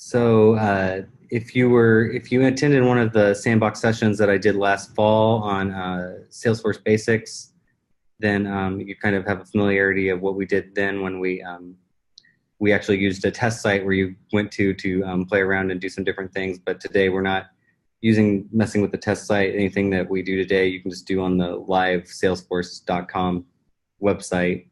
So if you attended one of the sandbox sessions that I did last fall on Salesforce basics, then you kind of have a familiarity of what we did then when we actually used a test site where you went to play around and do some different things. But today we're not messing with the test site. Anything that we do today, you can just do on the live salesforce.com website.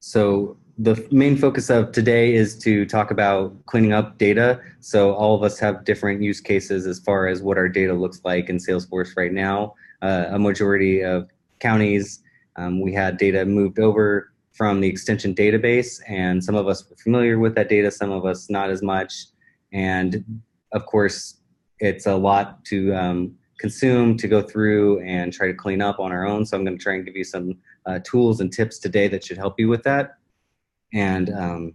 So the main focus of today is to talk about cleaning up data. So all of us have different use cases as far as what our data looks like in Salesforce right now. A majority of counties, we had data moved over from the extension database, and some of us were familiar with that data, some of us not as much. And of course, it's a lot to consume, to go through and try to clean up on our own. So I'm going to try and give you some tools and tips today that should help you with that. And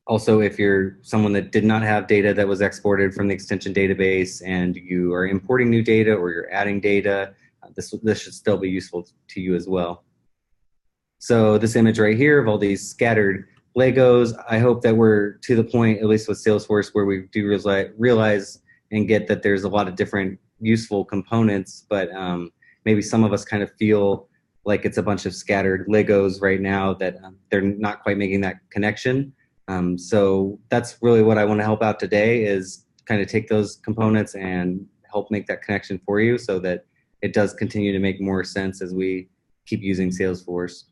also, if you're someone that did not have data that was exported from the extension database and you are importing new data or you're adding data, this should still be useful to you as well. So this image right here of all these scattered Legos, I hope that we're to the point, at least with Salesforce, where we do realize and get that there's a lot of different useful components, but maybe some of us kind of feel like it's a bunch of scattered Legos right now that they're not quite making that connection. So that's really what I want to help out today, is kind of take those components and help make that connection for you so that it does continue to make more sense as we keep using Salesforce.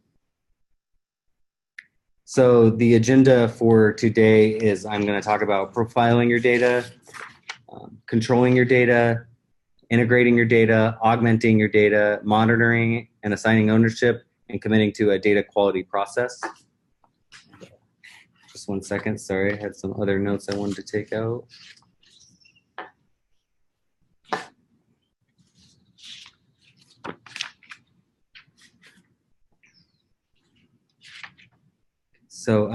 So the agenda for today is I'm going to talk about profiling your data, controlling your data, integrating your data, augmenting your data, monitoring and assigning ownership, and committing to a data quality process. Just one second, sorry, I had some other notes I wanted to take out. So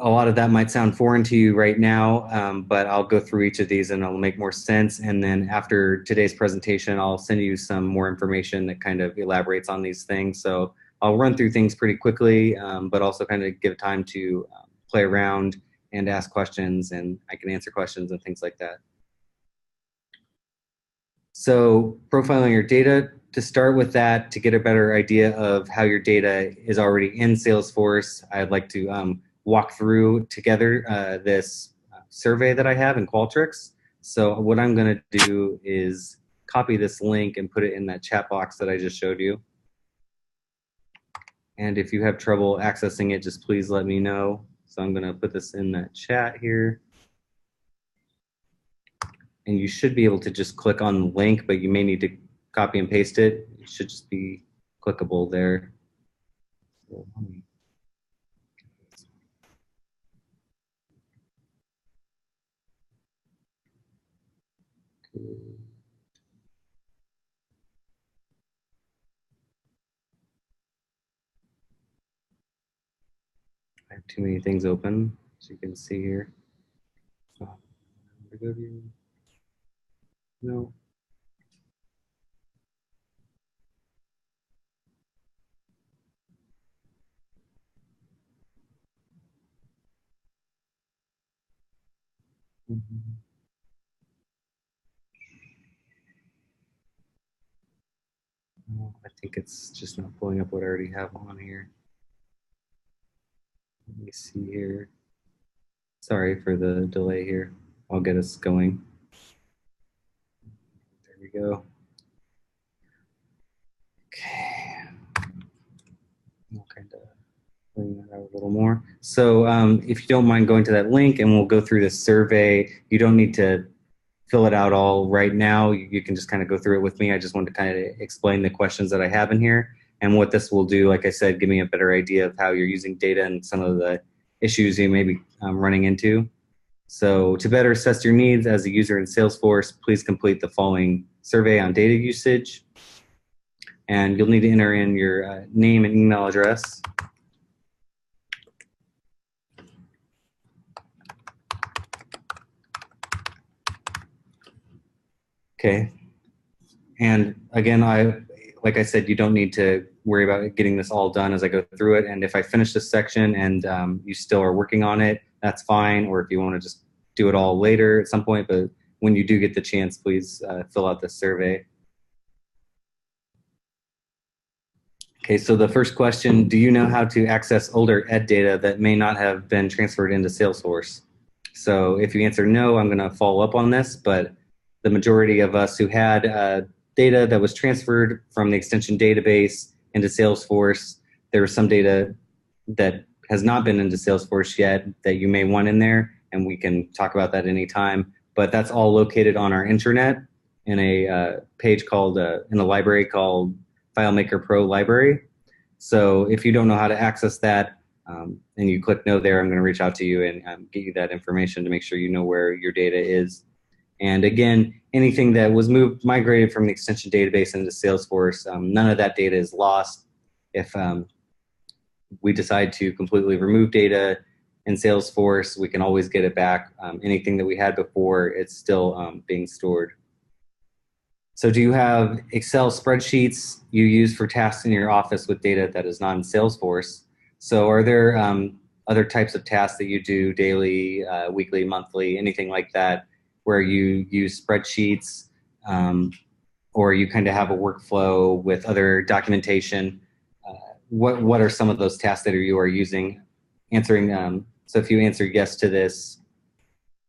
a lot of that might sound foreign to you right now, but I'll go through each of these and it'll make more sense. And then after today's presentation, I'll send you some more information that kind of elaborates on these things. So I'll run through things pretty quickly, but also kind of give time to play around and ask questions, and I can answer questions and things like that. So profiling your data, to start with that, to get a better idea of how your data is already in Salesforce, I'd like to walk through together this survey that I have in Qualtrics. So what I'm going to do is copy this link and put it in that chat box that I just showed you. And if you have trouble accessing it, just please let me know. So I'm going to put this in that chat here. And you should be able to just click on the link, but you may need to copy and paste it. It should just be clickable there. So I have too many things open, as you can see here. No. I think it's just not pulling up what I already have on here. Let me see here. Sorry for the delay here. I'll get us going. There we go. Okay. I'll kind of bring that out a little more. So if you don't mind going to that link and we'll go through this survey, you don't need to fill it out all right now. You can just kind of go through it with me. I just want to kind of explain the questions that I have in here. And what this will do, like I said, give me a better idea of how you're using data and some of the issues you may be running into. So to better assess your needs as a user in Salesforce, please complete the following survey on data usage. And you'll need to enter in your name and email address. Okay. And again, like I said, you don't need to worry about getting this all done as I go through it. And if I finish this section and you still are working on it, that's fine. Or if you want to just do it all later at some point, but when you do get the chance, please fill out this survey. Okay, so the first question, do you know how to access older ed data that may not have been transferred into Salesforce? So if you answer no, I'm going to follow up on this, but the majority of us who had data that was transferred from the extension database into Salesforce, there was some data that has not been into Salesforce yet that you may want in there, and we can talk about that anytime. But that's all located on our intranet in a page called, in a library called FileMaker Pro Library. So if you don't know how to access that and you click no there, I'm going to reach out to you and get you that information to make sure you know where your data is. And again, anything that was migrated from the extension database into Salesforce, none of that data is lost. If we decide to completely remove data in Salesforce, we can always get it back. Anything that we had before, it's still being stored. So do you have Excel spreadsheets you use for tasks in your office with data that is not in Salesforce? So are there other types of tasks that you do daily, weekly, monthly, anything like that, where you use spreadsheets or you kind of have a workflow with other documentation? What are some of those tasks that you are using? So if you answer yes to this,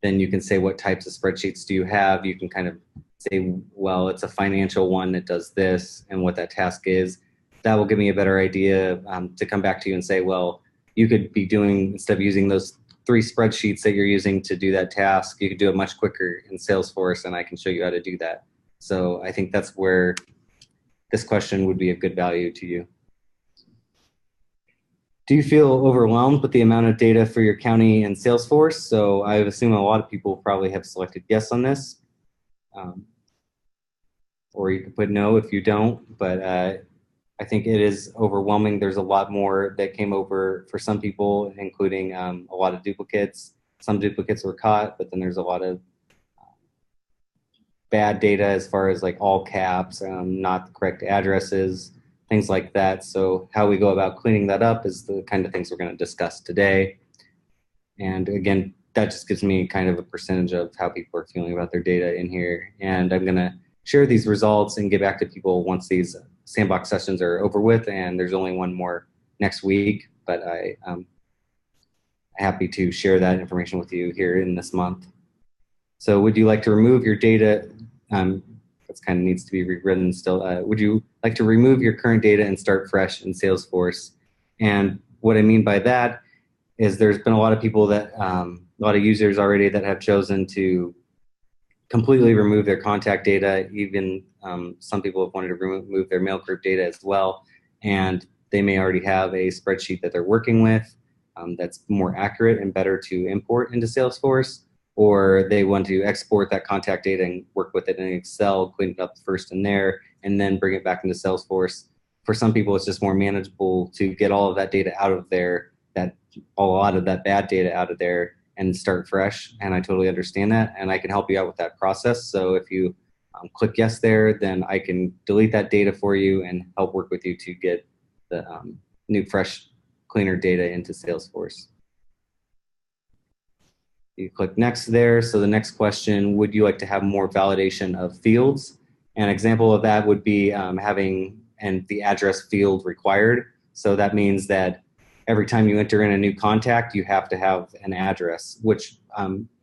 then you can say what types of spreadsheets do you have. You can kind of say, well, it's a financial one that does this and what that task is. That will give me a better idea to come back to you and say, well, you could be doing, instead of using those 3 spreadsheets that you're using to do that task, you could do it much quicker in Salesforce, and I can show you how to do that. So I think that's where this question would be of good value to you. Do you feel overwhelmed with the amount of data for your county and Salesforce? So I assume a lot of people probably have selected yes on this. Or you can put no if you don't, but I think it is overwhelming. There's a lot more that came over for some people, including a lot of duplicates. Some duplicates were caught, but then there's a lot of bad data as far as like all caps, not the correct addresses, things like that. So how we go about cleaning that up is the kind of things we're going to discuss today. And again, that just gives me kind of a percentage of how people are feeling about their data in here. And I'm going to share these results and get back to people once these sandbox sessions are over with, and there's only one more next week, but I'm happy to share that information with you here in this month. So would you like to remove your data? That kind of needs to be rewritten still. Would you like to remove your current data and start fresh in Salesforce? And what I mean by that is there's been a lot of people that, a lot of users already that have chosen to completely remove their contact data. Even some people have wanted to remove their mail group data as well. And they may already have a spreadsheet that they're working with that's more accurate and better to import into Salesforce, or they want to export that contact data and work with it in Excel, clean it up first in there, and then bring it back into Salesforce. For some people, it's just more manageable to get all of that data out of there, a lot of that bad data out of there, and start fresh. And I totally understand that, and I can help you out with that process. So if you click yes there, then I can delete that data for you and help work with you to get the new, fresh, cleaner data into Salesforce. You click next there. So the next question, would you like to have more validation of fields? An example of that would be having the address field required. So that means that every time you enter in a new contact, you have to have an address, which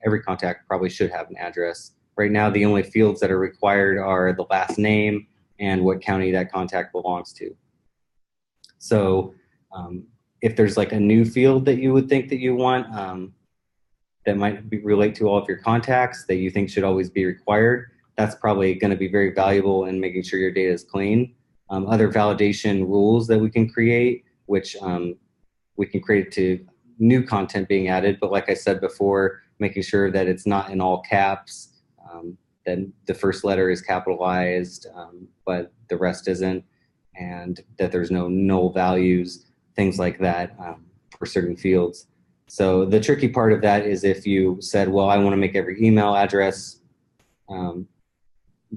every contact probably should have an address. Right now, the only fields that are required are the last name and what county that contact belongs to. So if there's like a new field that you would think that you want that might relate to all of your contacts that you think should always be required, that's probably going to be very valuable in making sure your data is clean. Other validation rules that we can create, which we can create to new content being added, but like I said before, making sure that it's not in all caps, that the first letter is capitalized, but the rest isn't, and that there's no null values, things like that for certain fields. So the tricky part of that is if you said, well, I want to make every email address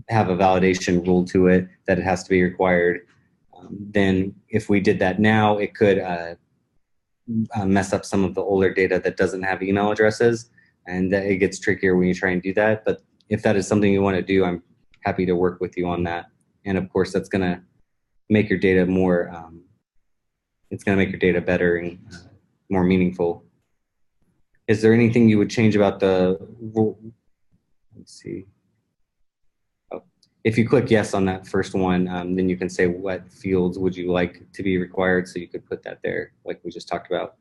have a validation rule to it that it has to be required. Then if we did that now, it could mess up some of the older data that doesn't have email addresses, and that it gets trickier when you try and do that. But if that is something you want to do, I'm happy to work with you on that. And of course, that's going to make your data more, it's going to make your data better and more meaningful. Is there anything you would change about the, let's see. Oh, if you click yes on that first one, then you can say what fields would you like to be required, so you could put that there like we just talked about.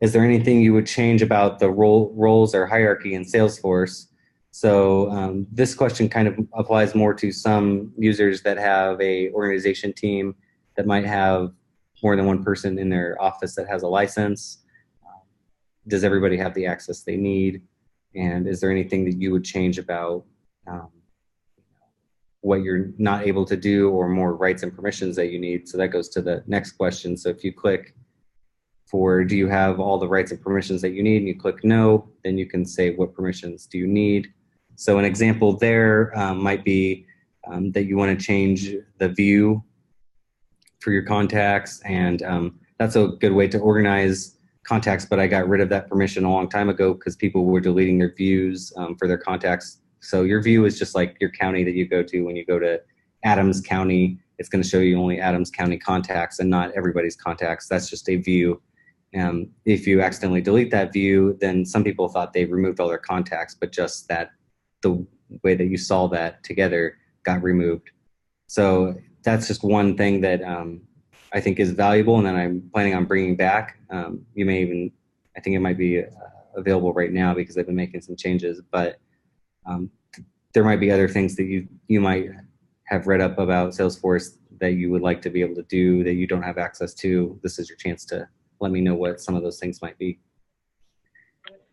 Is there anything you would change about the roles or hierarchy in Salesforce? So this question kind of applies more to some users that have a organization team that might have more than one person in their office that has a license. Does everybody have the access they need? And is there anything that you would change about what you're not able to do, or more rights and permissions that you need? So that goes to the next question. So if you click for do you have all the rights and permissions that you need, and you click no, then you can say what permissions do you need. So an example there might be that you want to change the view for your contacts, and that's a good way to organize contacts, but I got rid of that permission a long time ago because people were deleting their views for their contacts. So your view is just like your county that you go to. When you go to Adams County, it's going to show you only Adams County contacts and not everybody's contacts. That's just a view. If you accidentally delete that view, then some people thought they removed all their contacts, but just that the way that you saw that together got removed. So that's just one thing that I think is valuable, and then I'm planning on bringing back. You may even, I think it might be available right now because I've been making some changes, but there might be other things that you might have read up about Salesforce that you would like to be able to do that you don't have access to. This is your chance to let me know what some of those things might be.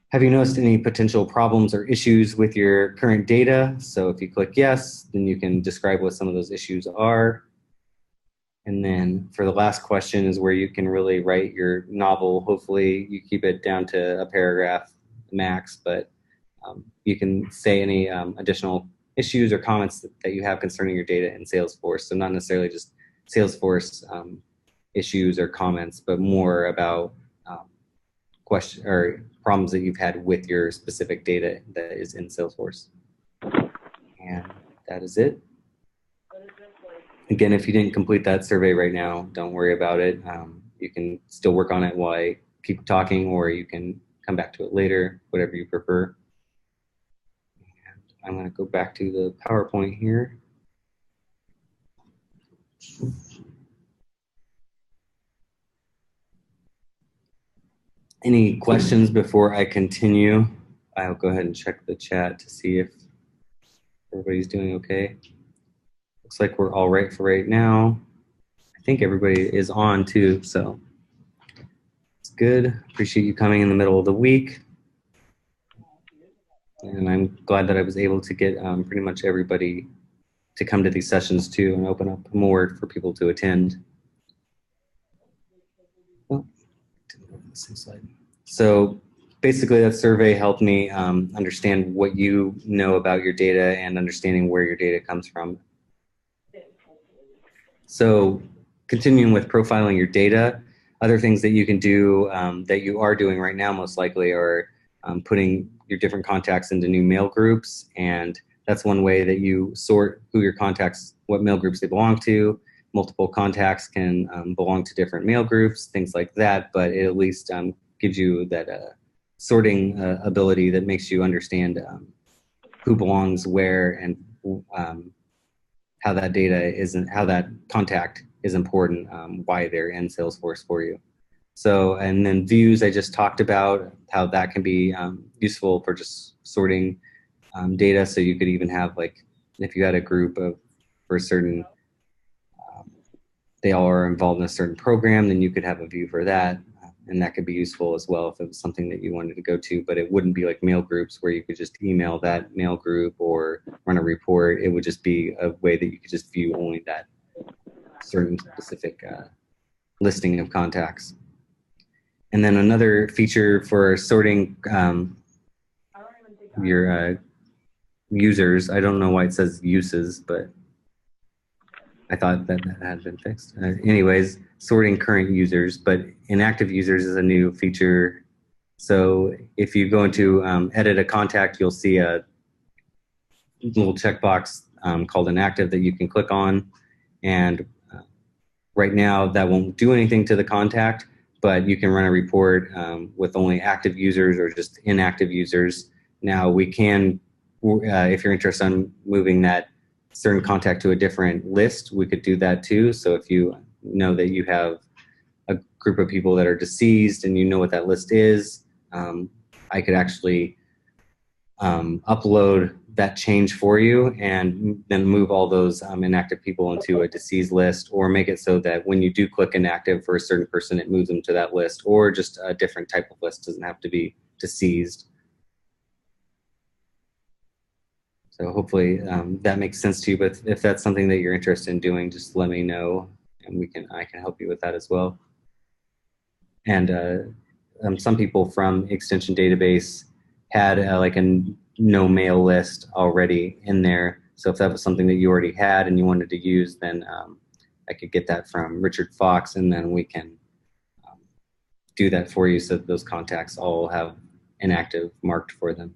Have you noticed any potential problems or issues with your current data? So if you click yes, then you can describe what some of those issues are. And then for the last question is where you can really write your novel. Hopefully you keep it down to a paragraph max, but you can say any additional issues or comments that you have concerning your data in Salesforce. So not necessarily just Salesforce issues or comments, but more about question or problems that you've had with your specific data that is in Salesforce. And that is it. Again, if you didn't complete that survey right now, don't worry about it. You can still work on it while I keep talking, or you can come back to it later, whatever you prefer. And I'm going to go back to the PowerPoint here. Any questions before I continue? I'll go ahead and check the chat to see if everybody's doing okay. Looks like we're all right for right now. I think everybody is on too, so it's good. Appreciate you coming in the middle of the week. And I'm glad that I was able to get pretty much everybody to come to these sessions too and open up more for people to attend. Oh, same slide. So basically that survey helped me understand what you know about your data and understanding where your data comes from. So continuing with profiling your data, other things that you can do that you are doing right now most likely are putting your different contacts into new mail groups, and that's one way that you sort who your contacts, what mail groups they belong to. Multiple contacts can belong to different mail groups, things like that, but it at least gives you that sorting ability that makes you understand who belongs where and how that data isn't, how that contact is important, why they're in Salesforce for you. So, and then views, I just talked about how that can be useful for just sorting data. So you could even have, like, if you had a group of, for a certain, they all are involved in a certain program, then you could have a view for that. And that could be useful as well if it was something that you wanted to go to, but it wouldn't be like mail groups where you could just email that mail group or run a report. It would just be a way that you could just view only that certain specific listing of contacts. And then another feature for sorting your users. I don't know why it says uses, but I thought that that had been fixed. Anyways, sorting current users, but inactive users is a new feature. So if you go into edit a contact, you'll see a little checkbox called inactive that you can click on. And right now that won't do anything to the contact, but you can run a report with only active users or just inactive users. Now we can, if you're interested in moving that certain contact to a different list, we could do that too. So if you know that you have a group of people that are deceased and you know what that list is, I could actually upload that change for you and then move all those inactive people into a deceased list, or make it so that when you do click inactive for a certain person, it moves them to that list, or just a different type of list. Doesn't have to be deceased. So hopefully that makes sense to you, but if that's something that you're interested in doing, just let me know and I can help you with that as well. And some people from Extension Database had like a no mail list already in there. So if that was something that you already had and you wanted to use, then I could get that from Richard Fox, and then we can do that for you so that those contacts all have inactive marked for them.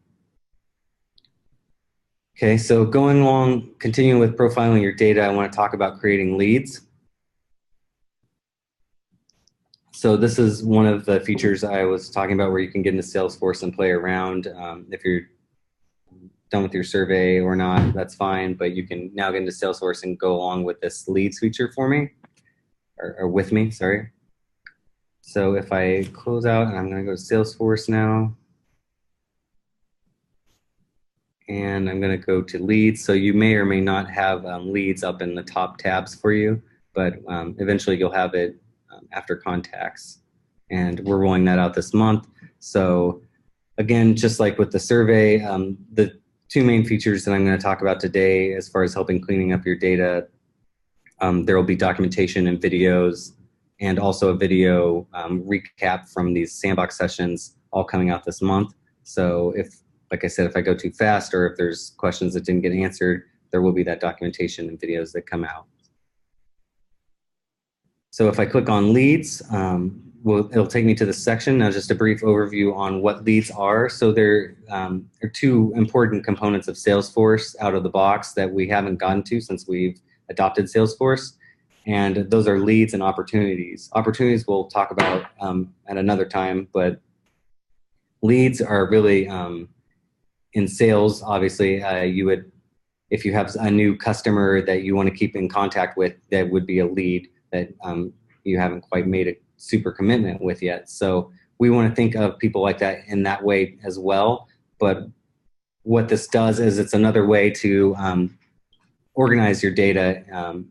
Okay, so going along, continuing with profiling your data, I want to talk about creating leads. So this is one of the features I was talking about where you can get into Salesforce and play around. If you're done with your survey or not, that's fine, but you can now get into Salesforce and go along with this leads feature for me, or with me, sorry. So if I close out, and I'm going to go to Salesforce now, and I'm going to go to leads. So you may or may not have leads up in the top tabs for you, but eventually you'll have it after contacts. And we're rolling that out this month. So again, just like with the survey, the two main features that I'm going to talk about today as far as helping cleaning up your data, there will be documentation and videos, and also a video recap from these sandbox sessions all coming out this month. So if, like I said, if I go too fast or if there's questions that didn't get answered, there will be that documentation and videos that come out. So if I click on leads, it'll take me to this section. Now just a brief overview on what leads are. So there are two important components of Salesforce out of the box that we haven't gotten to since we've adopted Salesforce. And those are leads and opportunities. Opportunities we'll talk about at another time, but leads are really, in sales, obviously, you would, if you have a new customer that you want to keep in contact with, that would be a lead that you haven't quite made a super commitment with yet. So we want to think of people like that in that way as well. But what this does is it's another way to organize your data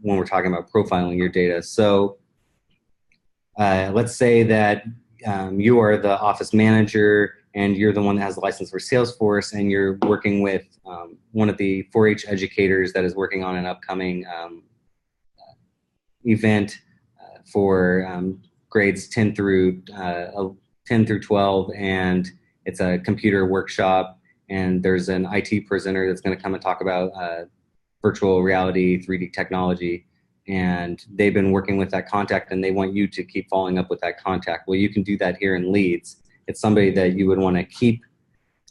when we're talking about profiling your data. So let's say that you are the office manager and you're the one that has the license for Salesforce, and you're working with one of the 4-H educators that is working on an upcoming event for grades 10 through 12, and it's a computer workshop, and there's an IT presenter that's going to come and talk about virtual reality, 3D technology, and they've been working with that contact and they want you to keep following up with that contact. Well, you can do that here in leads. It's somebody that you would want to keep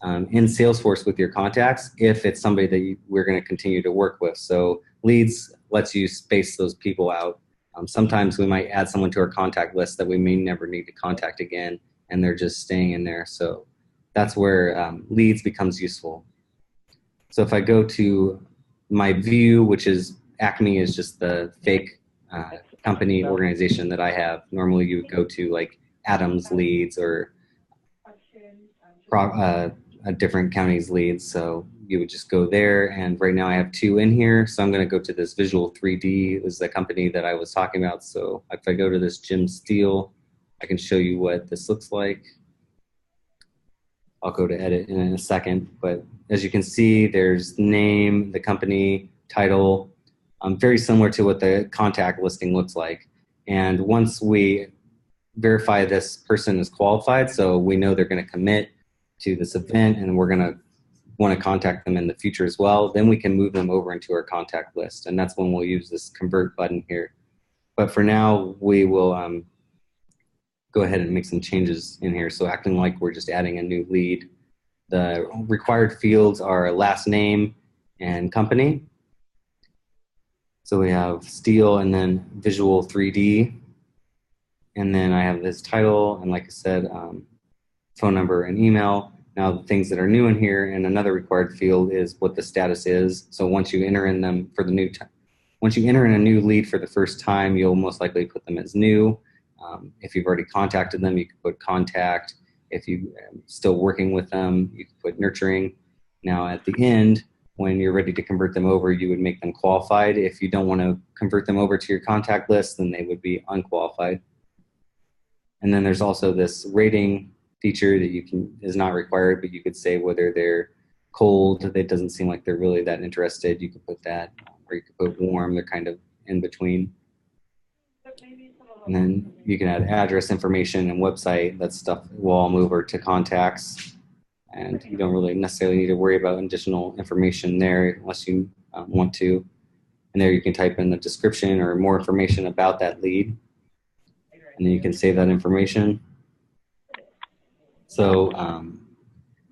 in Salesforce with your contacts if it's somebody that we're going to continue to work with. So leads lets you space those people out. Sometimes we might add someone to our contact list that we may never need to contact again, and they're just staying in there. So that's where leads becomes useful. So if I go to my view, which is Acme is just the fake company organization that I have. Normally you would go to like Adams leads or a different county's leads. So you would just go there, and right now I have 2 in here. So I'm going to go to this Visual 3D. This is the company that I was talking about. So if I go to this Jim Steele, I can show you what this looks like. I'll go to edit in a second, but as you can see, there's name, the company, title, very similar to what the contact listing looks like. And once we verify this person is qualified, so we know they're going to commit to this event, and we're going to want to contact them in the future as well, then we can move them over into our contact list. And that's when we'll use this convert button here. But for now, we will go ahead and make some changes in here. So acting like we're just adding a new lead. The required fields are last name and company. So we have Steel and then Visual 3D. And then I have this title and, like I said, phone number and email. Now the things that are new in here, and another required field is what the status is. So once you enter in them for the new once you enter in a new lead for the first time, you'll most likely put them as new. If you've already contacted them, you can put contact. If you're still working with them, you can put nurturing. Now at the end, when you're ready to convert them over, you would make them qualified. If you don't want to convert them over to your contact list, then they would be unqualified. And then there's also this rating feature that is not required, but you could say whether they're cold, it doesn't seem like they're really that interested. You could put that, or you could put warm, they're kind of in between. And then you can add address information and website. That stuff will all move over to contacts. And you don't really necessarily need to worry about additional information there unless you want to. And there you can type in the description or more information about that lead. And then you can save that information. So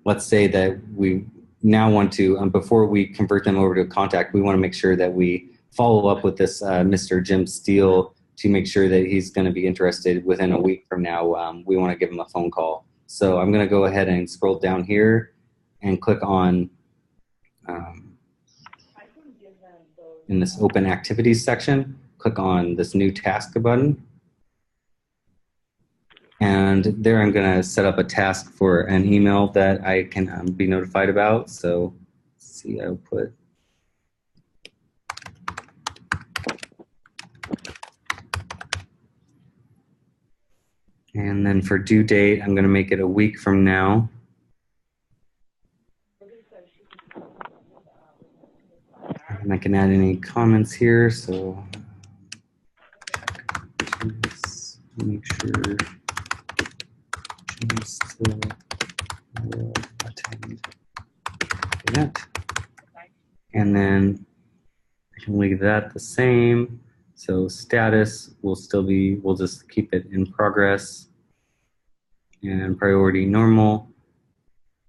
let's say that we now want to, before we convert them over to a contact, we want to make sure that we follow up with this Mr. Jim Steele to make sure that he's going to be interested within a week from now. We want to give him a phone call. So I'm going to go ahead and scroll down here and click on, in this open activities section, click on this new task button. And there I'm going to set up a task for an email that I can be notified about. So let's see, I'll put and then for due date, I'm going to make it a week from now. And I can add any comments here. So make sure Jim still will attend that. And then I can leave that the same. So status will still be, we'll just keep it in progress, and priority normal.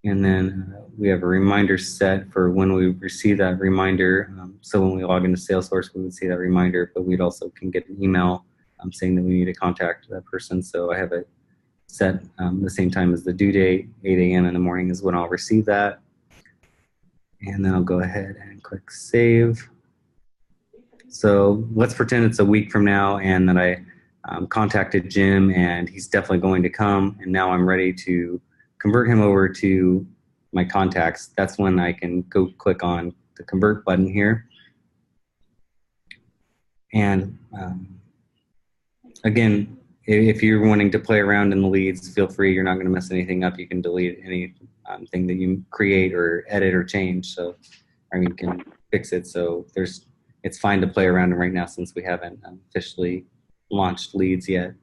And then we have a reminder set for when we receive that reminder. So when we log into Salesforce, we would see that reminder, but we'd also can get an email saying that we need to contact that person. So I have it set the same time as the due date, 8 a.m. in the morning is when I'll receive that. And then I'll go ahead and click save. So let's pretend it's a week from now and that I contacted Jim and he's definitely going to come, and now I'm ready to convert him over to my contacts. That's when I can go click on the convert button here. And again, if you're wanting to play around in the leads, feel free. You're not going to mess anything up. You can delete anything that you create or edit or change. So, or you can fix it. So it's fine to play around right now since we haven't officially launched leads yet.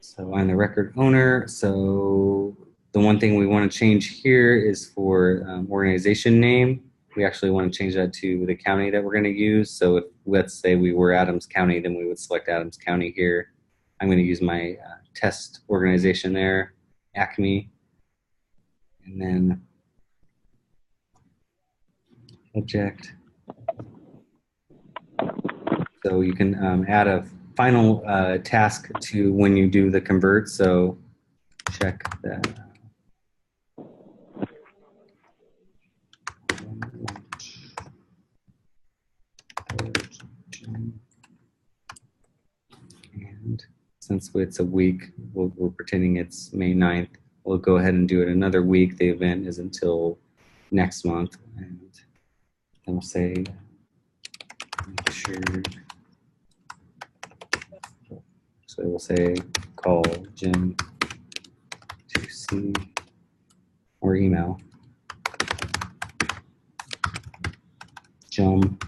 So I'm the record owner. So the one thing we want to change here is for organization name. We actually want to change that to the county that we're going to use. So if, let's say we were Adams County, then we would select Adams County here. I'm going to use my test organization there, Acme. And then subject. So you can add a final task to when you do the convert. So check that. And since it's a week, we're pretending it's May 9th. We'll go ahead and do it another week. The event is until next month. And then we'll say, make sure. So we'll say, call Jim to see, or email Jim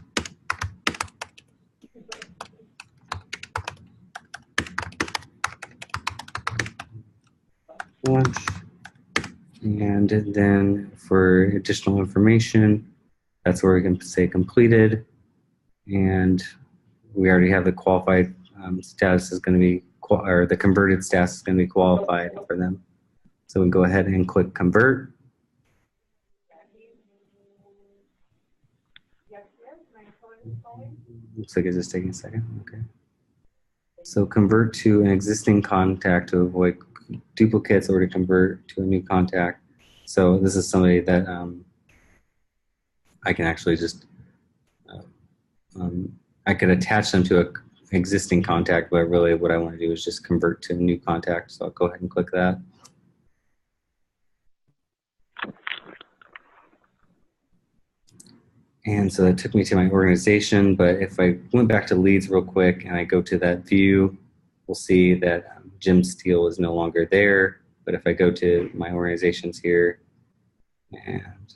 lunch And then for additional information, that's where we can say completed. And we already have the qualified status is going to be, or the converted status is going to be qualified for them. So we go ahead and click convert. Looks like it's just taking a second. Okay. So convert to an existing contact to avoid duplicates or to convert to a new contact. So this is somebody that I can actually just, I could attach them to an existing contact, but really what I want to do is just convert to a new contact. So I'll go ahead and click that. And so that took me to my organization, but if I went back to leads real quick and I go to that view, we'll see that Jim Steele is no longer there. But if I go to my organizations here and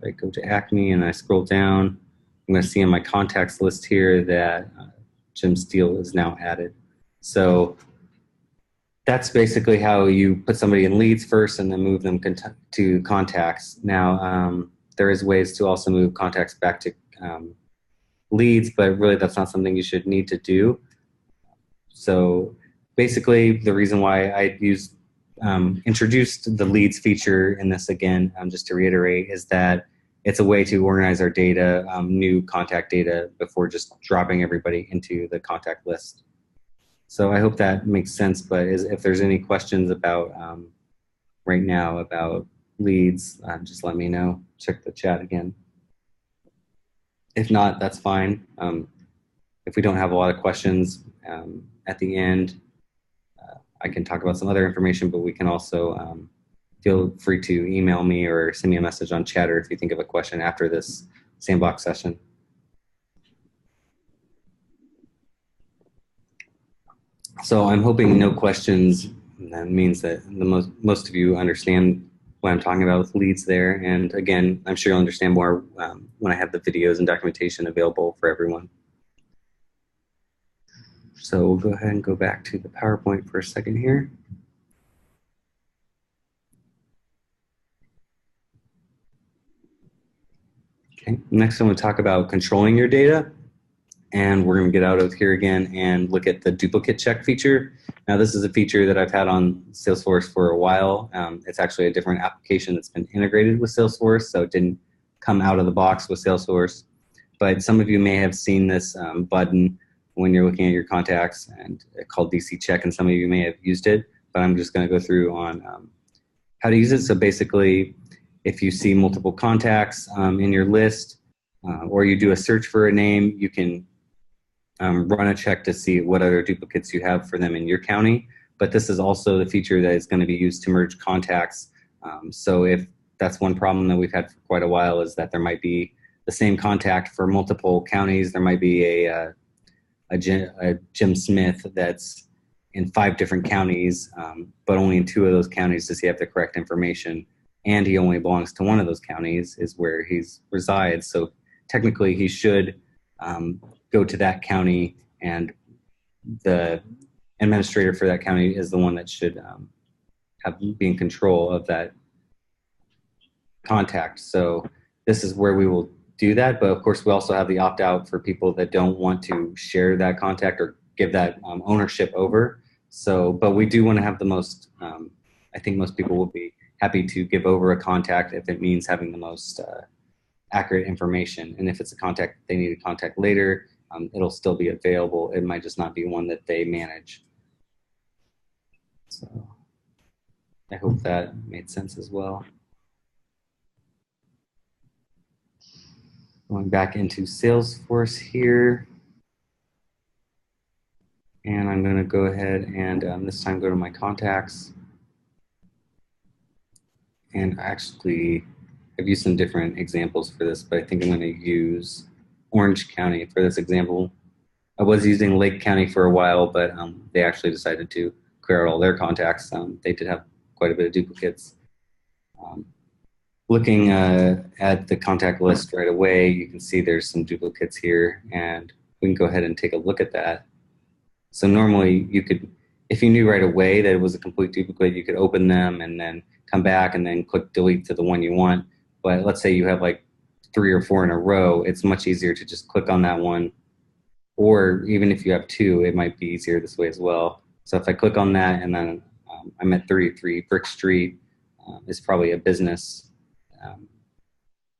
I go to Acme and I scroll down, I'm going to see on my contacts list here that Jim Steele is now added. So that's basically how you put somebody in leads first and then move them to contacts. Now, there is ways to also move contacts back to leads, but really that's not something you should need to do. So basically the reason why I introduced the leads feature in this again, just to reiterate, is that it's a way to organize our data, new contact data, before just dropping everybody into the contact list. So I hope that makes sense, but if there's any questions about right now about leads, just let me know. Check the chat again. If not, that's fine. If we don't have a lot of questions at the end, I can talk about some other information, but we can also feel free to email me or send me a message on Chatter if you think of a question after this sandbox session. So I'm hoping no questions. That means that most of you understand what I'm talking about with leads there. And again, I'm sure you'll understand more when I have the videos and documentation available for everyone. So we'll go ahead and go back to the PowerPoint for a second here. Okay, next I'm going to talk about controlling your data. And we're going to get out of here again and look at the duplicate check feature. Now, this is a feature that I've had on Salesforce for a while. It's actually a different application that's been integrated with Salesforce, so it didn't come out of the box with Salesforce. But some of you may have seen this button when you're looking at your contacts, and it's called DC Check, and some of you may have used it. But I'm just going to go through on how to use it. So basically, if you see multiple contacts in your list, or you do a search for a name, you can run a check to see what other duplicates you have for them in your county. But this is also the feature that is going to be used to merge contacts. So if that's one problem that we've had for quite a while, is that there might be the same contact for multiple counties. There might be a Jim Smith that's in 5 different counties, but only in 2 of those counties does he have the correct information. And he only belongs to one of those counties is where he resides. So technically he should go to that county, and the administrator for that county is the one that should be in control of that contact. So this is where we will do that, but of course we also have the opt-out for people that don't want to share that contact or give that ownership over. So, but we do want to have the most, I think most people will be happy to give over a contact if it means having the most accurate information. And if it's a contact they need to contact later, it'll still be available. It might just not be one that they manage. So I hope that made sense as well. Going back into Salesforce here. And I'm going to go ahead and this time go to my contacts. And actually, I've used some different examples for this, but I think I'm going to use Orange County for this example. I was using Lake County for a while, but they actually decided to clear out all their contacts. They did have quite a bit of duplicates. Looking at the contact list right away, you can see there's some duplicates here, and we can go ahead and take a look at that. So normally you could, if you knew right away that it was a complete duplicate, you could open them and then come back and then click delete to the one you want. But let's say you have like 3 or 4 in a row, it's much easier to just click on that one. Or even if you have 2, it might be easier this way as well. So if I click on that and then I'm at 33 Brick Street, it's probably a business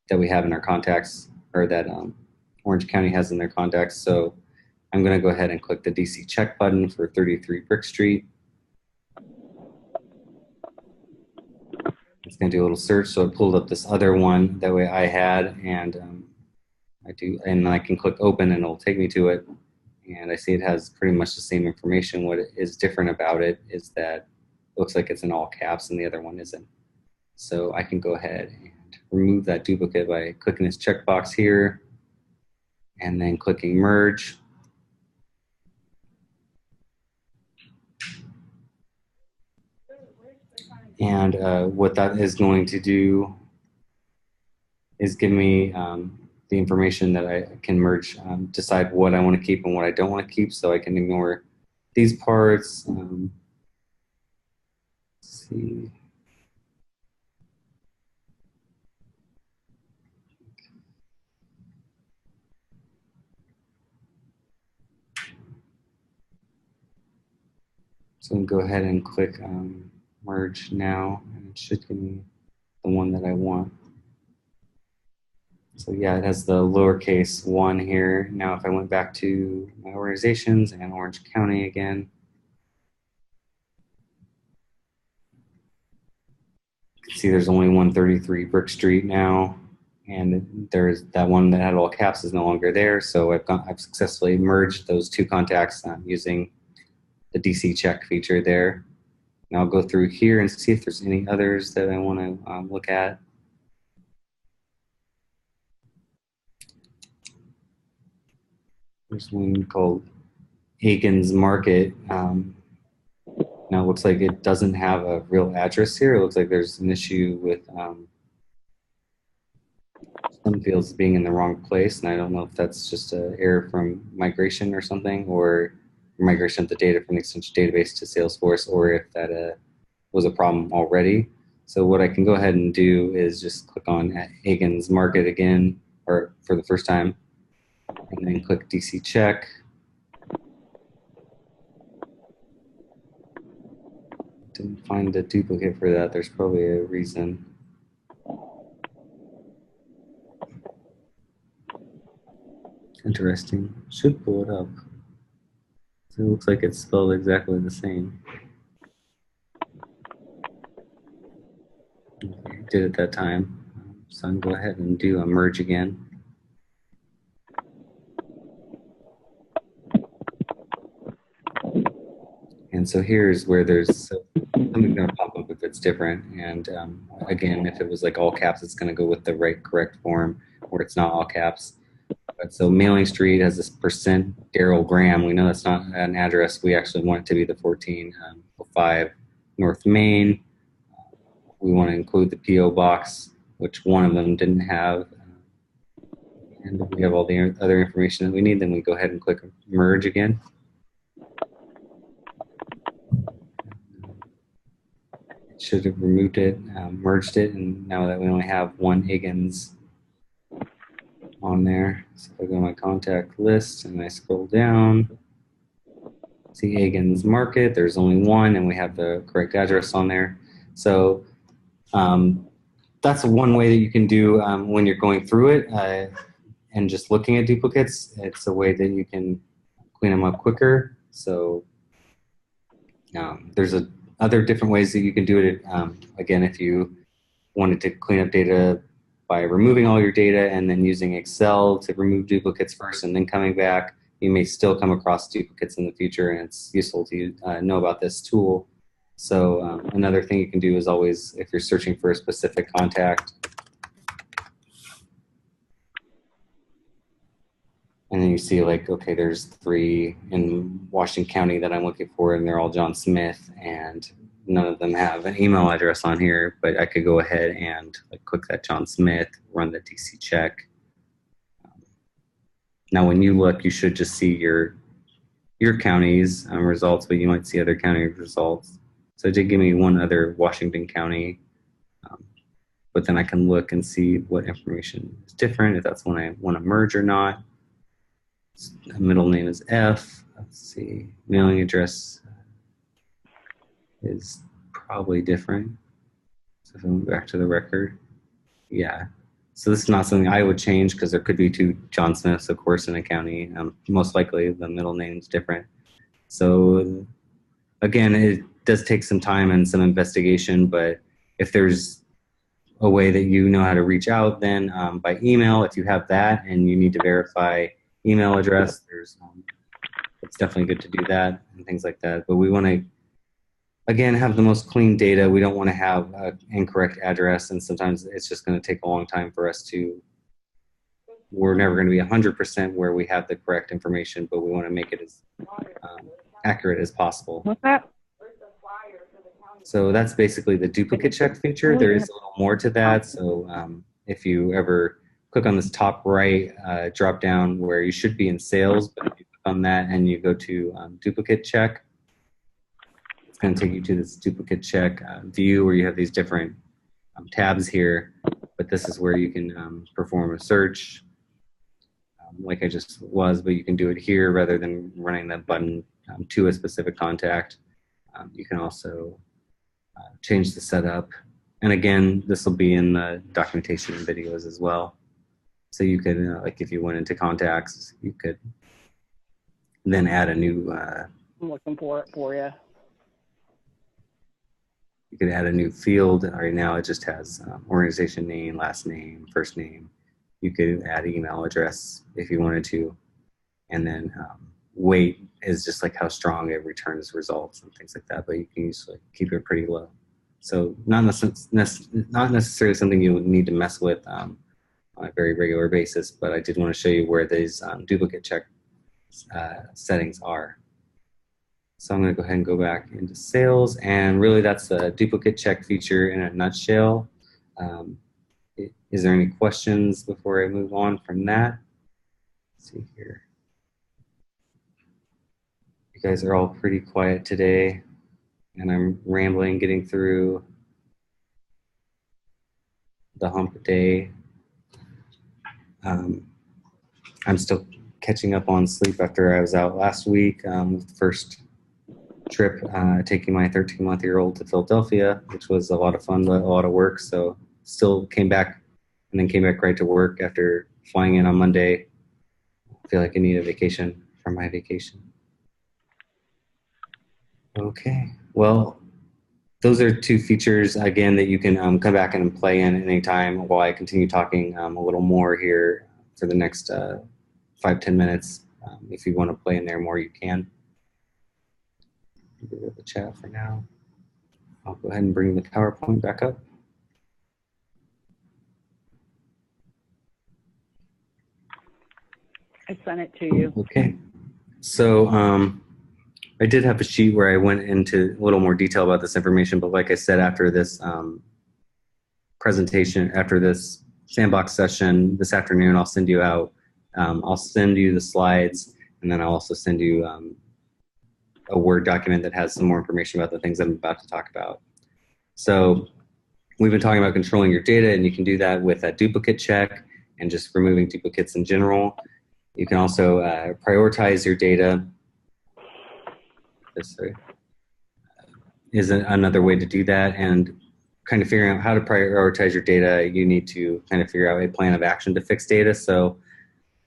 that we have in our contacts, or that Orange County has in their contacts. So I'm going to go ahead and click the DC check button for 33 Brick Street. It's going to do a little search, so it pulled up this other one that way I had, and I can click open and it'll take me to it. And I see it has pretty much the same information. What is different about it is that it looks like it's in all caps and the other one isn't. So I can go ahead and remove that duplicate by clicking this checkbox here and then clicking merge. And what that is going to do is give me the information that I can merge, decide what I want to keep and what I don't want to keep, so I can ignore these parts. Let's see. So I'm going to go ahead and click merge now, and it should give me the one that I want. So yeah, it has the lowercase 1 here. Now if I went back to my organizations and Orange County again, you can see there's only 133 Brick Street now, and there's that one that had all caps is no longer there. So I've successfully merged those 2 contacts using the DC check feature there. And I'll go through here and see if there's any others that I want to look at. There's one called Hagens Market. Now it looks like it doesn't have a real address here. It looks like there's an issue with some fields being in the wrong place, and I don't know if that's just an error from migration or something, or migration of the data from the extension database to Salesforce, or if that was a problem already. So what I can go ahead and do is just click on Hagens Market again, or for the first time, and then click DC check. Didn't find a duplicate for that. There's probably a reason. Interesting. Should pull it up. So it looks like it's spelled exactly the same. Okay, did it that time. So I'm going to go ahead and do a merge again. And so here's where there's something going to pop up if it's different. And again, if it was like all caps, it's going to go with the correct form, or it's not all caps. But so Mailing Street has this % Daryl Graham. We know that's not an address. We actually want it to be the 1405 North Main. We want to include the PO box, which one of them didn't have. And if we have all the other information that we need, then we go ahead and click merge again. It should have removed it, merged it, and now that we only have one Hagens on there. So if I go to my contact list and I scroll down, see Hagens Market, there's only one, and we have the correct address on there. So that's one way that you can do when you're going through it and just looking at duplicates. It's a way that you can clean them up quicker. So there's other different ways that you can do it. Again, if you wanted to clean up data by removing all your data and then using Excel to remove duplicates first and then coming back, you may still come across duplicates in the future, and it's useful to know about this tool. So another thing you can do is always, if you're searching for a specific contact, and then you see like, okay, there's 3 in Washington County that I'm looking for, and they're all John Smith, and none of them have an email address on here, but I could go ahead and like click that John Smith, run the DC check. Now when you look, you should just see your county's results, but you might see other county results. So it did give me one other Washington County but then I can look and see what information is different, if that's one I want to merge or not. Middle name is F. Let's see, mailing address is probably different. So if I move back to the record, yeah. So this is not something I would change because there could be two John Smiths, of course, in a county. Most likely the middle name is different. So again, it does take some time and some investigation, but if there's a way that you know how to reach out, then by email, if you have that and you need to verify email address, there's it's definitely good to do that and things like that. But we want to, again, have the most clean data. We don't want to have an incorrect address, and sometimes it's just going to take a long time for us to, we're never going to be 100% where we have the correct information, but we want to make it as accurate as possible. What's that? So that's basically the duplicate check feature. There is a little more to that. So if you ever click on this top right drop down where you should be in sales, but if you click on that and you go to duplicate check, it's going to take you to this duplicate check view where you have these different tabs here. But this is where you can perform a search like I just was, but you can do it here rather than running that button to a specific contact. You can also change the setup. And again, this will be in the documentation videos as well. So you could, like if you went into contacts, you could then add a new... I'm looking for it for you. You could add a new field. Right now it just has organization name, last name, first name. You could add email address if you wanted to. And then weight is just like how strong it returns results and things like that, but you can usually keep it pretty low. So not necessarily something you would need to mess with on a very regular basis, but I did want to show you where these duplicate check settings are. So I'm going to go ahead and go back into sales, and really that's the duplicate check feature in a nutshell. Is there any questions before I move on from that? Let's see here. You guys are all pretty quiet today, and I'm rambling, getting through the hump day. I'm still catching up on sleep after I was out last week with the first trip, taking my 13-month-old to Philadelphia, which was a lot of fun, but a lot of work. So still came back and then came back right to work after flying in on Monday. I feel like I need a vacation from my vacation. Okay, well, those are two features, again, that you can come back and play in anytime while I continue talking a little more here for the next 5-10 minutes. If you want to play in there more, you can. Get rid of the chat for now. I'll go ahead and bring the PowerPoint back up. I sent it to you. Okay, so I did have a sheet where I went into a little more detail about this information, but like I said, after this presentation, after this sandbox session this afternoon, I'll send you out. I'll send you the slides, and then I'll also send you a Word document that has some more information about the things I'm about to talk about. So we've been talking about controlling your data, and you can do that with a duplicate check and just removing duplicates in general. You can also prioritize your data. This is another way to do that, and kind of figuring out how to prioritize your data, you need to kind of figure out a plan of action to fix data. So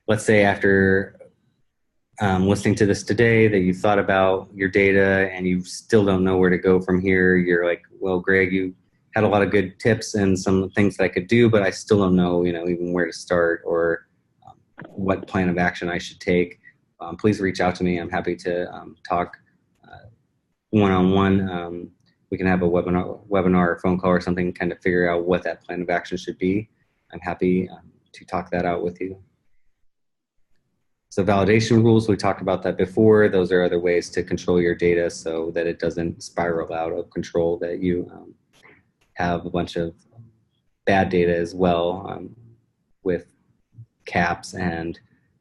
let's say after listening to this today that you thought about your data and you still don't know where to go from here. You're like, well, Greg, you had a lot of good tips and some things that I could do, but I still don't know, even where to start or what plan of action I should take. Please reach out to me. I'm happy to talk one-on-one. We can have a webinar or phone call or something, kind of figure out what that plan of action should be. I'm happy to talk that out with you. So validation rules, we talked about that before. Those are other ways to control your data so that it doesn't spiral out of control, that you have a bunch of bad data as well, with caps and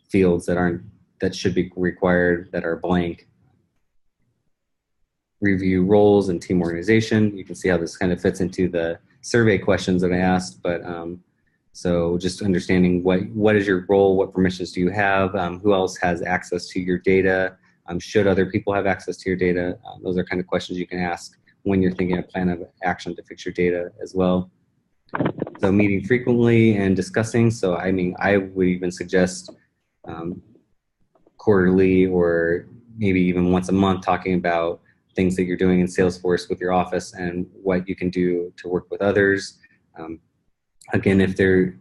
fields that should be required that are blank. Review roles and team organization. You can see how this kind of fits into the survey questions that I asked, but so just understanding what is your role, what permissions do you have, who else has access to your data, should other people have access to your data? Those are kind of questions you can ask when you're thinking of plan of action to fix your data as well. So meeting frequently and discussing. So I mean, I would even suggest quarterly or maybe even once a month talking about things that you're doing in Salesforce with your office and what you can do to work with others. Again, if they're,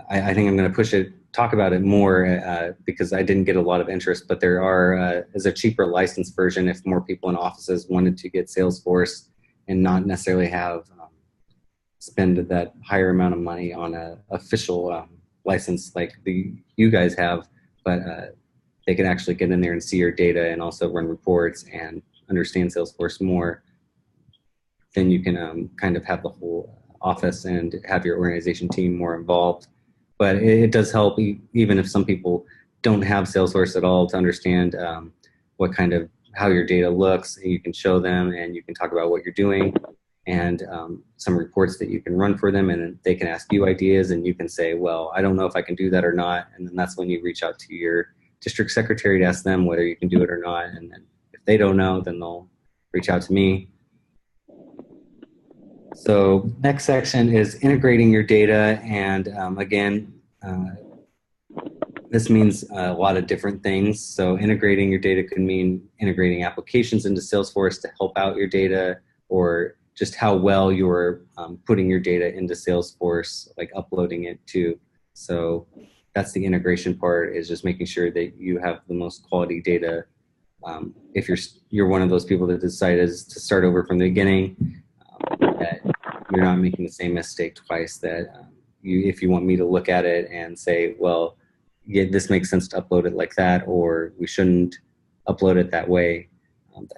I think I'm going to talk about it more because I didn't get a lot of interest, but there is a cheaper licensed version if more people in offices wanted to get Salesforce and not necessarily have spend that higher amount of money on an official license like you guys have, but they can actually get in there and see your data and also run reports and understand Salesforce more. Then you can kind of have the whole office and have your organization team more involved. But it does help, even if some people don't have Salesforce at all, to understand how your data looks. And you can show them and you can talk about what you're doing and some reports that you can run for them, and they can ask you ideas and you can say, well, I don't know if I can do that or not. And then that's when you reach out to your district secretary to ask them whether you can do it or not. And then if they don't know, then they'll reach out to me. So next section is integrating your data. And again, this means a lot of different things. So integrating your data could mean integrating applications into Salesforce to help out your data, or just how well you're putting your data into Salesforce, like uploading it to. So that's the integration part, is just making sure that you have the most quality data. If you're one of those people that decided to start over from the beginning, that you're not making the same mistake twice, that if you want me to look at it and say, well, yeah, this makes sense to upload it like that, or we shouldn't upload it that way,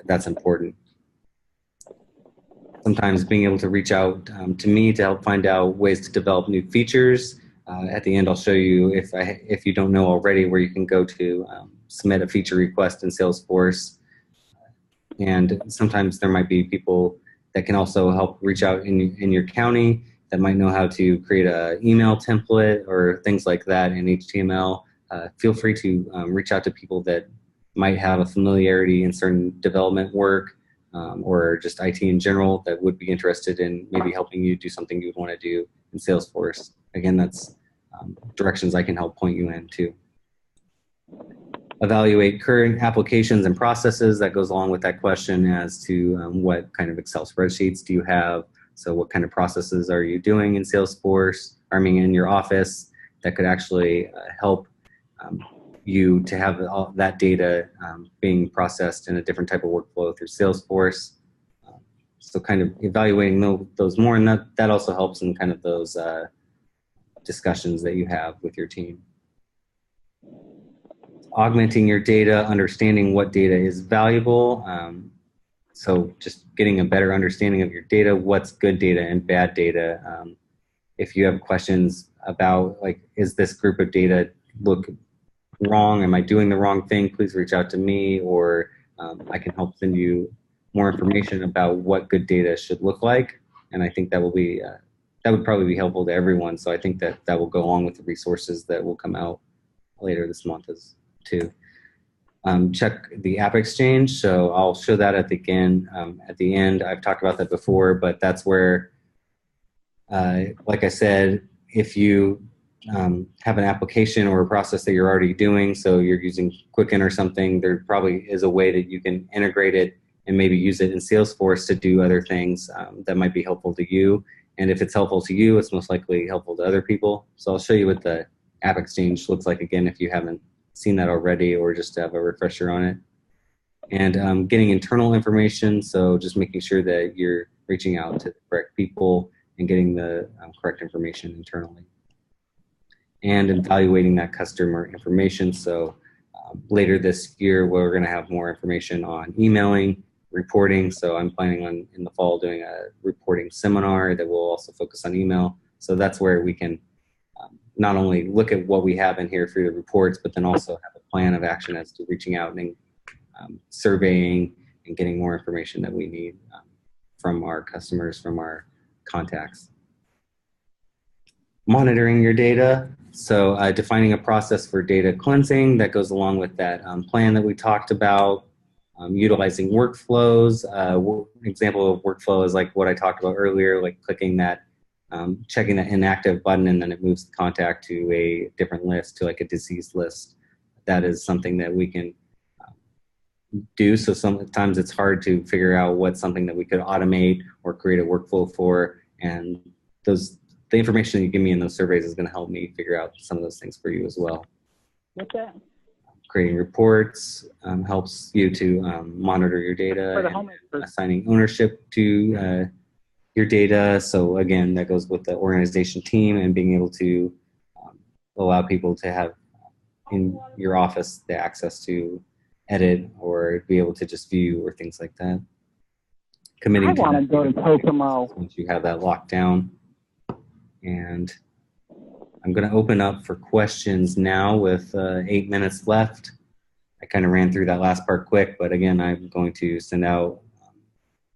that's important. Sometimes being able to reach out to me to help find out ways to develop new features. At the end, I'll show you, if you don't know already, where you can go to submit a feature request in Salesforce. And sometimes there might be people that can also help reach out in your county that might know how to create an email template or things like that in HTML. Feel free to reach out to people that might have a familiarity in certain development work, or just IT in general, that would be interested in maybe helping you do something you would want to do in Salesforce. Again, that's directions I can help point you in to. Evaluate current applications and processes. That goes along with that question as to what kind of Excel spreadsheets do you have? So what kind of processes are you doing in Salesforce, in your office, that could actually help you to have all that data being processed in a different type of workflow through Salesforce. So kind of evaluating those more, and that also helps in kind of those discussions that you have with your team. Augmenting your data, understanding what data is valuable. So just getting a better understanding of your data, what's good data and bad data. If you have questions about, like, is this group of data look wrong? Am I doing the wrong thing? Please reach out to me, or I can help send you more information about what good data should look like. And I think that will be, that would probably be helpful to everyone. So I think that will go along with the resources that will come out later this month too. Check the App Exchange. So I'll show that at the end. I've talked about that before, but that's where, like I said, if you have an application or a process that you're already doing, so you're using Quicken or something, there probably is a way that you can integrate it and maybe use it in Salesforce to do other things that might be helpful to you. And if it's helpful to you, it's most likely helpful to other people. So I'll show you what the App Exchange looks like again, if you haven't seen that already, or just to have a refresher on it. And getting internal information, so just making sure that you're reaching out to the correct people and getting the correct information internally. And evaluating that customer information. So later this year, we're going to have more information on emailing, reporting. So I'm planning on in the fall doing a reporting seminar that will also focus on email. So that's where we can not only look at what we have in here for the reports, but then also have a plan of action as to reaching out and surveying and getting more information that we need from our customers, from our contacts. Monitoring your data. So defining a process for data cleansing that goes along with that plan that we talked about. Utilizing workflows. An example of workflow is like what I talked about earlier, like clicking that, checking that inactive button, and then it moves the contact to a different list, to like a deceased list. That is something that we can do. So sometimes it's hard to figure out what's something that we could automate or create a workflow for. And the information that you give me in those surveys is going to help me figure out some of those things for you as well. What's that? Creating reports helps you to monitor your data, and assigning ownership to your data. So again, that goes with the organization team and being able to allow people to have in your office the access to edit or be able to just view or things like that. Committing I want to go to Kokomo once you have that locked down. And I'm going to open up for questions now with 8 minutes left. I kind of ran through that last part quick, but again, I'm going to send out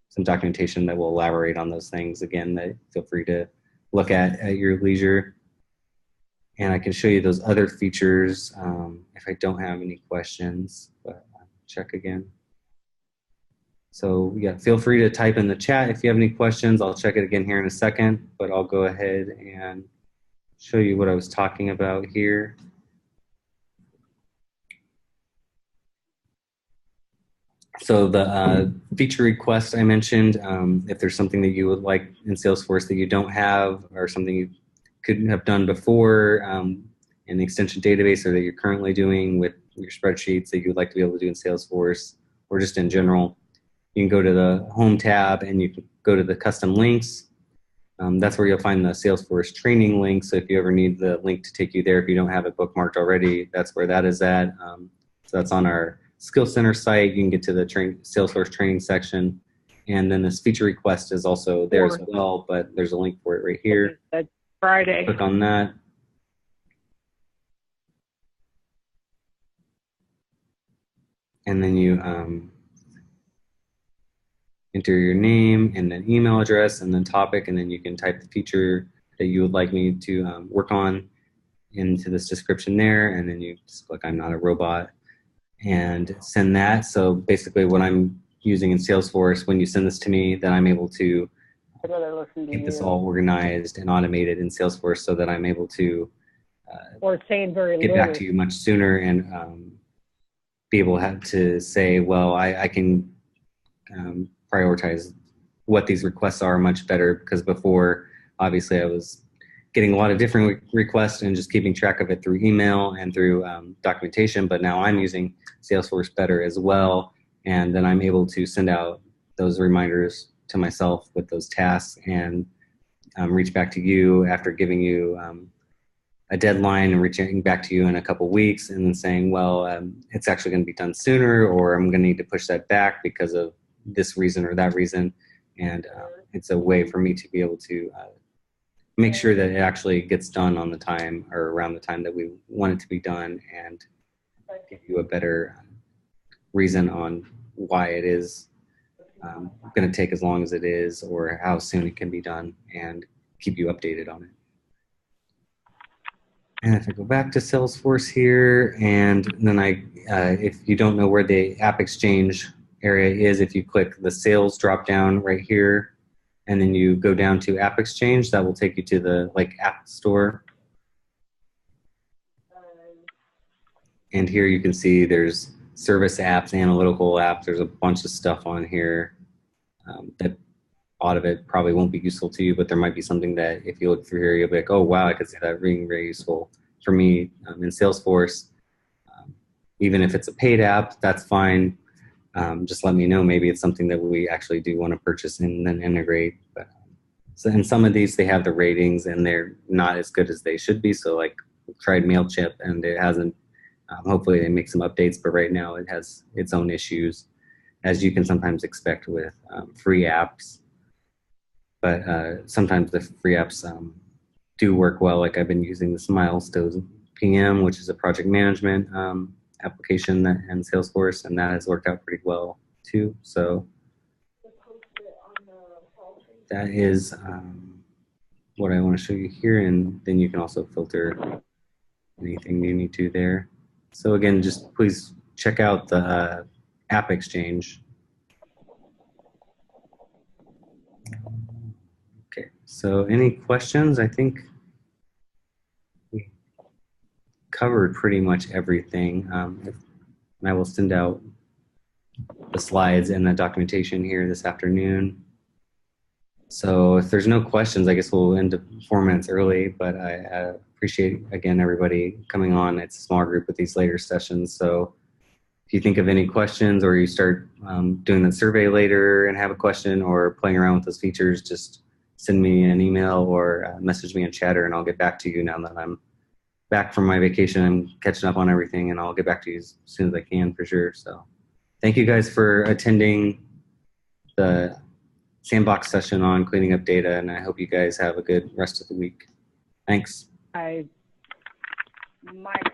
some documentation that will elaborate on those things. Again, that feel free to look at your leisure. And I can show you those other features if I don't have any questions, but I'll check again. So yeah, feel free to type in the chat if you have any questions. I'll check it again here in a second, but I'll go ahead and show you what I was talking about here. So the feature request I mentioned, if there's something that you would like in Salesforce that you don't have, or something you could have done before in the extension database, or that you're currently doing with your spreadsheets that you would like to be able to do in Salesforce, or just in general, you can go to the Home tab and you can go to the custom links. That's where you'll find the Salesforce training link. So if you ever need the link to take you there, if you don't have it bookmarked already, that's where that is at. So that's on our Skill Center site. You can get to the Salesforce training section. And then this feature request is also there as well, but there's a link for it right here. That's Friday. Click on that. And then you enter your name and then email address and then topic, and then you can type the feature that you would like me to work on into this description there, and then you just click I'm not a robot and send that. So basically what I'm using in Salesforce, when you send this to me, then I'm able to keep this all organized and automated in Salesforce so that I'm able to get back to you much sooner and be able to say, well, I can prioritize what these requests are much better, because before, obviously, I was getting a lot of different requests and just keeping track of it through email and through documentation, but now I'm using Salesforce better as well, and then I'm able to send out those reminders to myself with those tasks and reach back to you after giving you a deadline and reaching back to you in a couple weeks and then saying, well, it's actually going to be done sooner, or I'm going to need to push that back because of this reason or that reason. And it's a way for me to be able to make sure that it actually gets done on the time or around the time that we want it to be done, and give you a better reason on why it is going to take as long as it is or how soon it can be done, and keep you updated on it. And if I go back to Salesforce here, and then if you don't know where the App Exchange area is, if you click the sales drop down right here, and then you go down to App Exchange, that will take you to the App Store. And here you can see there's service apps, analytical apps. There's a bunch of stuff on here that a lot of it probably won't be useful to you, but there might be something that if you look through here, you'll be like, oh, wow, I could see that being very useful for me in Salesforce. Even if it's a paid app, that's fine. Just let me know. Maybe it's something that we actually do want to purchase and then integrate. But, so in some of these, they have the ratings and they're not as good as they should be. So like tried MailChimp and it hasn't, hopefully they make some updates, but right now it has its own issues, as you can sometimes expect with free apps. But sometimes the free apps do work well. Like I've been using this Milestones PM, which is a project management application that in Salesforce, and that has worked out pretty well too. So that is what I want to show you here, and then you can also filter anything you need to there. So again, just please check out the App Exchange. Okay, so any questions? I think we covered pretty much everything. And I will send out the slides and the documentation here this afternoon. So if there's no questions, I guess we'll end 4 minutes early, but I appreciate, again, everybody coming on. It's a small group with these later sessions. So if you think of any questions or you start doing the survey later and have a question or playing around with those features, just send me an email or message me in Chatter, and I'll get back to you now that I'm back from my vacation. I'm catching up on everything, and I'll get back to you as soon as I can for sure. So thank you guys for attending the sandbox session on cleaning up data, and I hope you guys have a good rest of the week. Thanks. Mike,